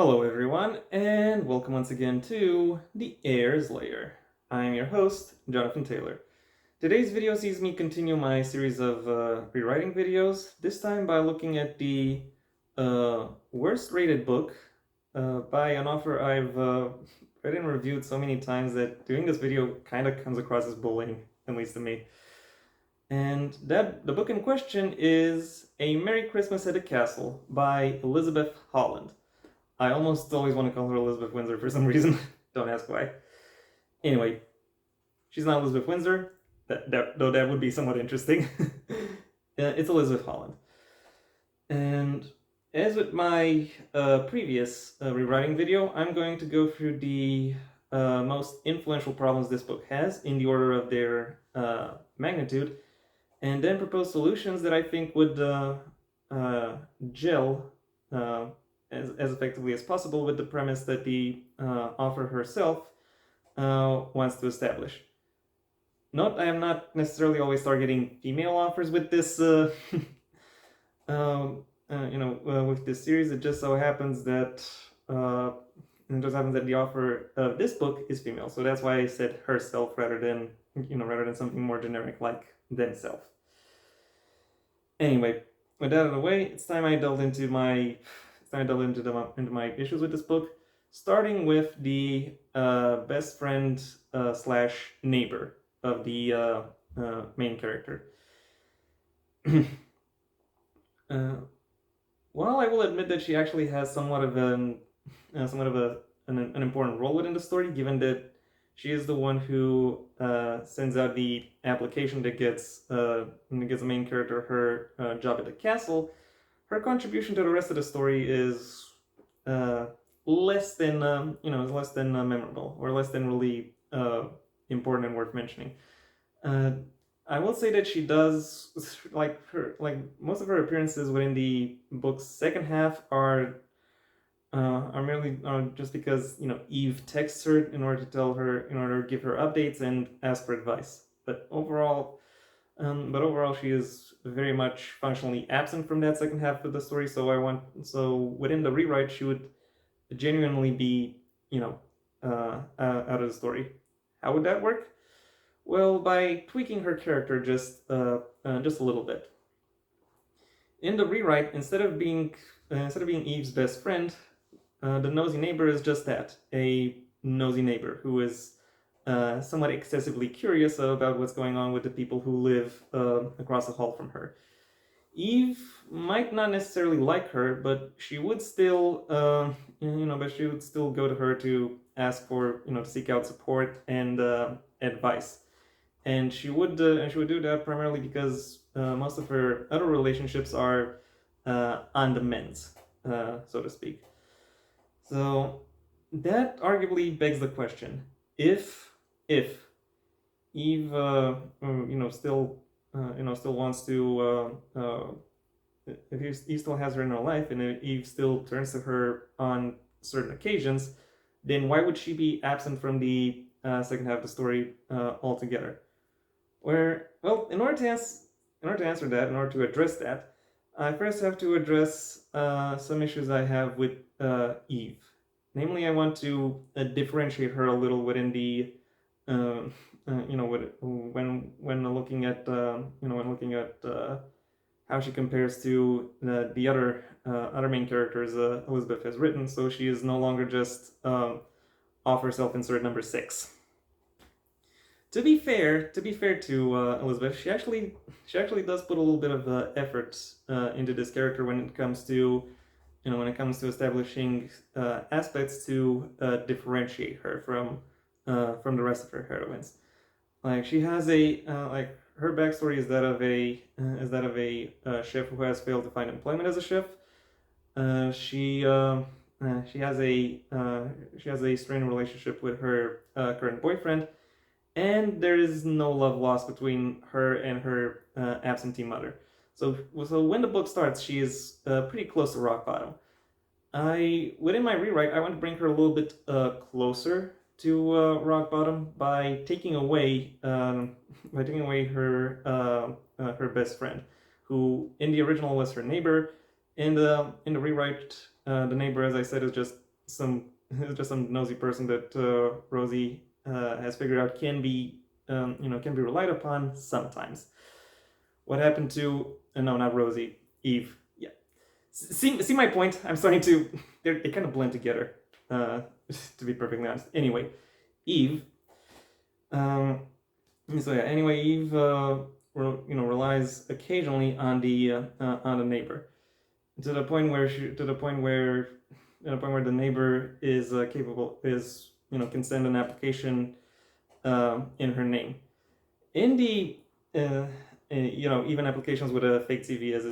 Hello everyone, and welcome once again to the Heir's Lair. I am your host, Jonathan Taylor. Today's video sees me continue my series of rewriting videos, this time by looking at the worst rated book by an author I've read and reviewed so many times that doing this video kind of comes across as bullying, at least to me. And the book in question is A Merry Christmas at the Castle by Elizabeth Holland. I almost always want to call her Elizabeth Windsor for some reason. Don't ask why. Anyway, she's not Elizabeth Windsor, though that would be somewhat interesting. It's Elizabeth Holland. And as with my previous rewriting video, I'm going to go through the most influential problems this book has in the order of their magnitude, and then propose solutions that I think would gel as effectively as possible with the premise that the author herself wants to establish. Note, I am not necessarily always targeting female authors with this, with this series. It just so happens that the author of this book is female, so that's why I said herself rather than something more generic like themself. Anyway, with that out of the way, it's time I delved into my issues with this book, starting with the best friend slash neighbor of the main character. While I will admit that she actually has somewhat of an important role within the story, given that she is the one who sends out the application that gets the main character her job at the castle, her contribution to the rest of the story is less than memorable, or less than really important and worth mentioning. I will say that she does most of her appearances within the book's second half are merely just because Eve texts her in order to give her updates and ask for advice. But overall, she is very much functionally absent from that second half of the story. So within the rewrite, she would genuinely be out of the story. How would that work? Well, by tweaking her character just a little bit. In the rewrite, instead of being Eve's best friend, the nosy neighbor is just that, a nosy neighbor who is somewhat excessively curious about what's going on with the people who live across the hall from her. Eve might not necessarily like her, but she would still, go to her to ask for, to seek out support and advice. And she would do that primarily because most of her other relationships are on the mends, so to speak. So that arguably begs the question: if Eve, still wants to, if Eve still has her in her life, and if Eve still turns to her on certain occasions, then why would she be absent from the second half of the story altogether? In order to answer that, in order to address that, I first have to address some issues I have with Eve. Namely, I want to differentiate her a little within the, when looking at how she compares to the other main characters Elizabeth has written. So she is no longer just off herself insert number 6. To be fair to Elizabeth, she actually does put a little bit of effort into this character when it comes to establishing aspects to differentiate her from the rest of her heroines. Like, she has her backstory is that of a chef who has failed to find employment as a chef. She has a strained relationship with her current boyfriend. And there is no love lost between her and her absentee mother. So when the book starts, she is pretty close to rock bottom. Within my rewrite, I want to bring her a little bit closer to rock bottom by taking away her best friend, who in the original was her neighbor. In the rewrite, the neighbor, as I said, is just some nosy person that Rosie has figured out can be can be relied upon sometimes. What happened to no, not Rosie, Eve? Yeah, see my point. I'm starting to they kind of blend together. Uh, to be perfectly honest. Anyway, Eve. Um, so yeah. Anyway, Eve. Relies occasionally on the neighbor to the point where the neighbor is capable is can send an application in her name. In the uh, even applications with a fake CV as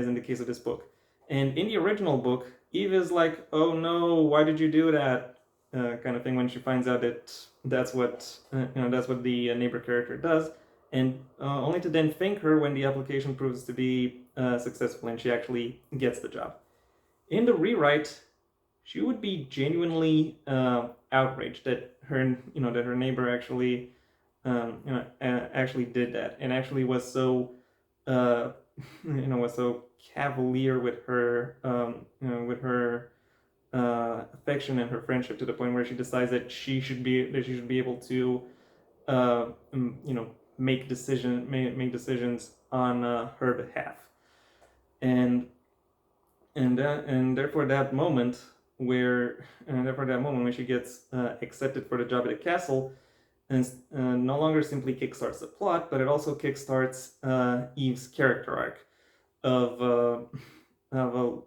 in the case of this book, and in the original book, Eve is like, "Oh no, why did you do that?" Kind of thing when she finds out that that's what the neighbor character does, and only to then thank her when the application proves to be successful and she actually gets the job. In the rewrite, she would be genuinely outraged that her neighbor actually actually did that and actually was so uh, was so cavalier with her affection and her friendship to the point where she decides that she should be able to uh, make decisions on her behalf, and and therefore that moment when she gets accepted for the job at the castle and no longer simply kickstarts the plot, but it also kickstarts Eve's character arc of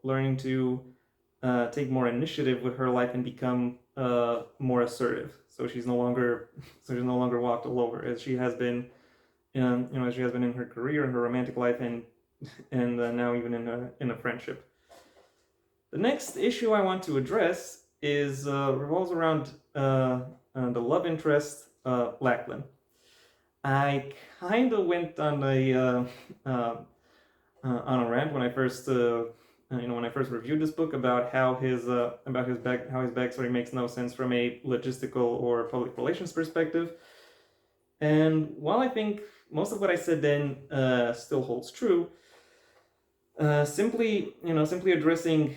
learning to take more initiative with her life and become more assertive. So she's no longer walked all over as she has been, as she has been in her career, in her romantic life, and now even in a friendship. The next issue I want to address is revolves around the love interest Lachlan. I kind of went on a rant when I first when I first reviewed this book about how his backstory makes no sense from a logistical or public relations perspective. And while I think most of what I said then still holds true, simply addressing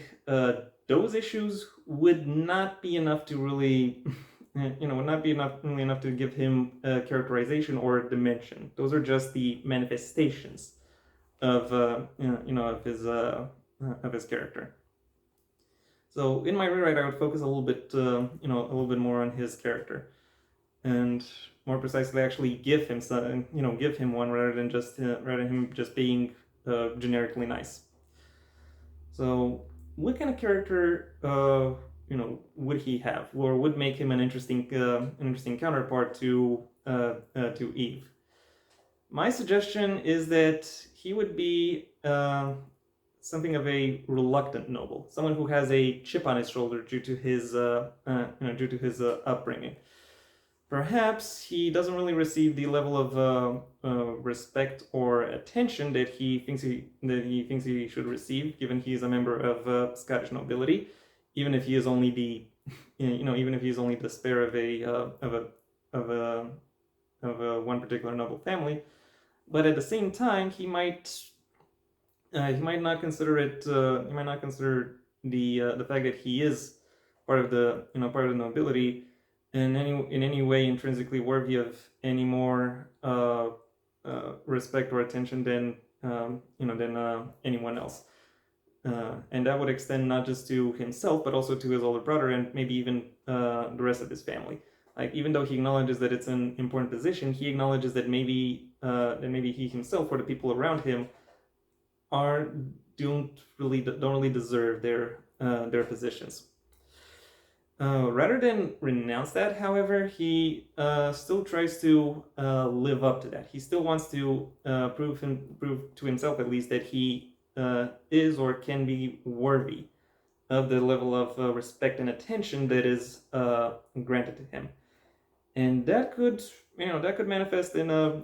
those issues would not be enough to really would not be enough to give him characterization or dimension. Those are just the manifestations of of his character. So in my rewrite, I would focus a little bit a little bit more on his character, and more precisely, actually give him one rather than him just being generically nice. So what kind of character would he have, or would make him an interesting counterpart to Eve? My suggestion is that he would be something of a reluctant noble, someone who has a chip on his shoulder due to his upbringing. Perhaps he doesn't really receive the level of respect or attention that he thinks he should receive, given he is a member of Scottish nobility, even if he is only the spare of a one particular noble family. But at the same time, he might not consider the fact that he is part of the nobility in any way intrinsically worthy of any more respect or attention than anyone else, and that would extend not just to himself but also to his older brother and maybe even the rest of his family. Like, even though he acknowledges that it's an important position, he acknowledges that maybe he himself or the people around him don't really deserve their positions. Rather than renounce that, however, he still tries to live up to that. He still wants to prove to himself, at least, that he is or can be worthy of the level of respect and attention that is granted to him, and that could manifest in a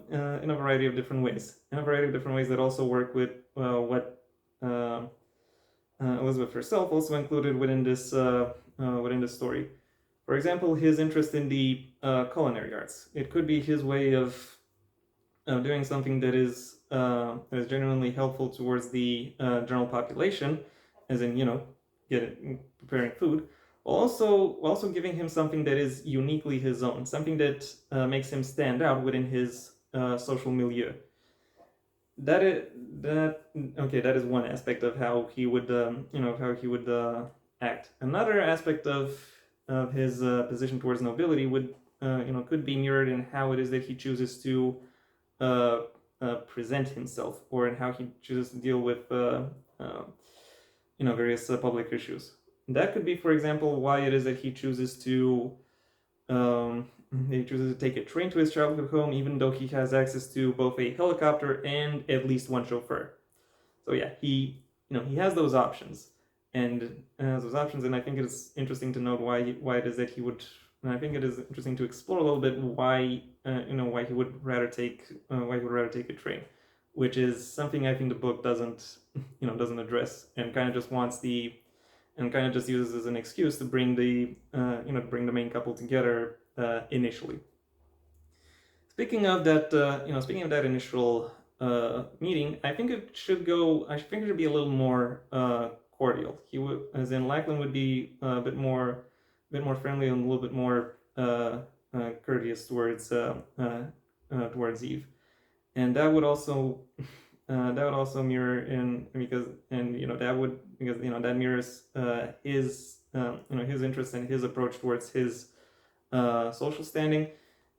variety of different ways, that also work with what Elizabeth herself also included within this story. For example, his interest in the culinary arts. It could be his way of doing something that is genuinely helpful towards the general population, as in preparing food, also giving him something that is uniquely his own, something that makes him stand out within his social milieu. That is that okay. That is one aspect of how he would how he would act. Another aspect of his position towards nobility would could be mirrored in how it is that he chooses to uh, present himself, or in how he chooses to deal with uh, various public issues. That could be, for example, why it is that um, he chooses to take a train to his childhood home, even though he has access to both a helicopter and at least one chauffeur. So yeah, he has those options, and I think it's interesting to note why it is that he would. And I think it is interesting to explore a little bit why he would rather take a train, which is something I think the book doesn't address, and kind of just wants the and kind of just uses as an excuse to bring the main couple together initially. Speaking of that initial meeting, I think it should go. I think it should be a little more cordial. He would, as in Lackland, would be a bit more friendly and a little bit more courteous towards Eve, and that would also mirror in because and that would because that mirrors his interest and his approach towards his social standing,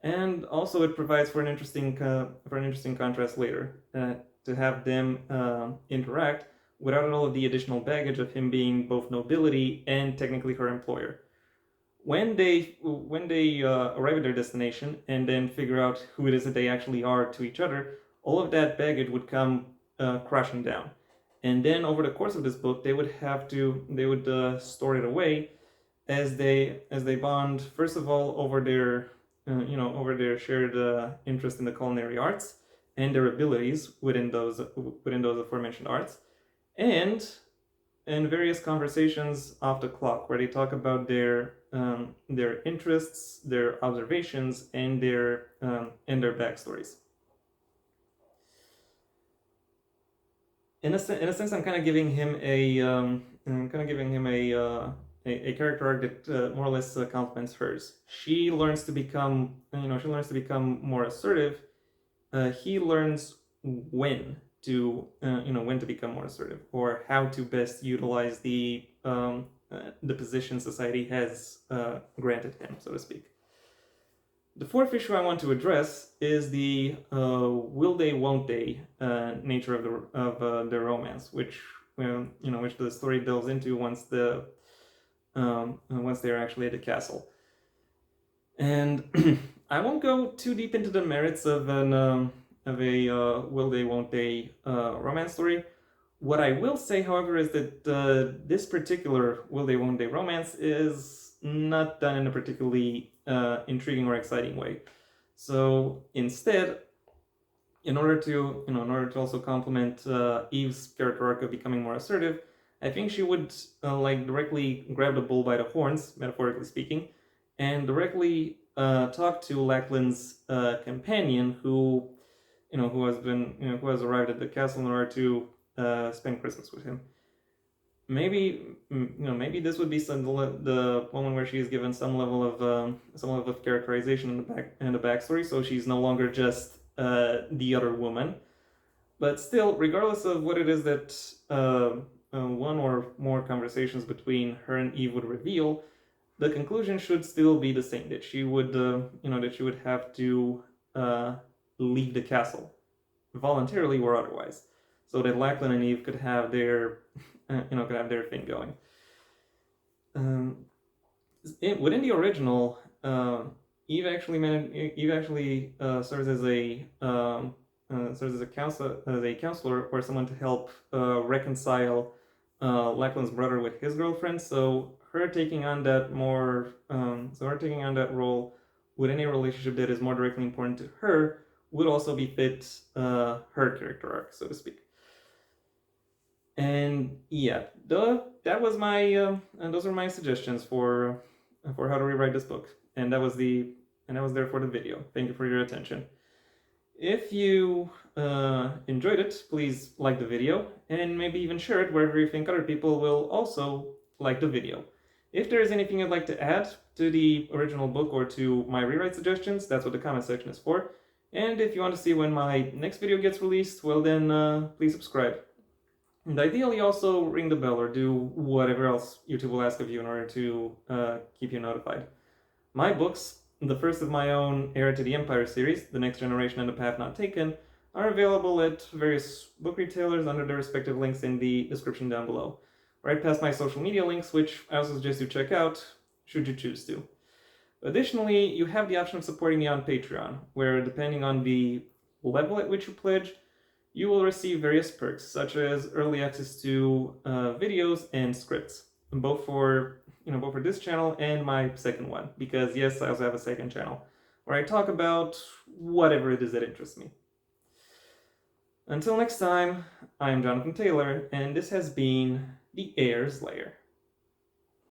and also it provides for an interesting contrast later to have them interact without all of the additional baggage of him being both nobility and technically her employer. When they arrive at their destination and then figure out who it is that they actually are to each other, all of that baggage would come crashing down. And then over the course of this book, they would store it away as they bond. First of all, over their shared interest in the culinary arts and their abilities within those aforementioned arts, and various conversations off the clock where they talk about their interests, their observations, and their backstories. In a sense, I'm kind of giving him a character arc that more or less complements hers. She learns to become more assertive. He learns when to become more assertive, or how to best utilize the position society has granted him, so to speak. The fourth issue I want to address is the will they, won't they nature of their romance, which which the story delves into once they're actually at the castle. And I won't go too deep into the merits of a will they, won't they romance story. What I will say, however, is that this particular will they, won't they romance is not done in a particularly intriguing or exciting way. So instead, in order to also complement Eve's character arc of becoming more assertive, I think she would directly grab the bull by the horns, metaphorically speaking, and directly talk to Lackland's companion, who has arrived at the castle in order to spend Christmas with him. Maybe this would be the moment where she is given some level of characterization in the backstory, so she's no longer just the other woman. But still, regardless of what it is that one or more conversations between her and Eve would reveal, the conclusion should still be the same: that she would have to leave the castle, voluntarily or otherwise, so that Lackland and Eve could have their thing going. Within the original, Eve actually serves as a counselor or someone to help reconcile Lackland's brother with his girlfriend. So her taking on that role within a relationship that is more directly important to her would also befit her character arc, so to speak. And yeah, that was my and those are my suggestions for how to rewrite this book, and that was there for the video. Thank you for your attention. If you enjoyed it, please like the video and maybe even share it wherever you think other people will also like the video. If there is anything you'd like to add to the original book or to my rewrite suggestions, that's what the comment section is for. And if you want to see when my next video gets released, well then please subscribe. And ideally also ring the bell or do whatever else YouTube will ask of you in order to keep you notified. My books, the first of my own Heir to the Empire series, The Next Generation and The Path Not Taken, are available at various book retailers under their respective links in the description down below. Right past my social media links, which I also suggest you check out, should you choose to. Additionally, you have the option of supporting me on Patreon, where depending on the level at which you pledge, you will receive various perks, such as early access to videos and scripts, both for this channel and my second one, because yes, I also have a second channel, where I talk about whatever it is that interests me. Until next time, I am Jonathan Taylor, and this has been the Heir's Lair.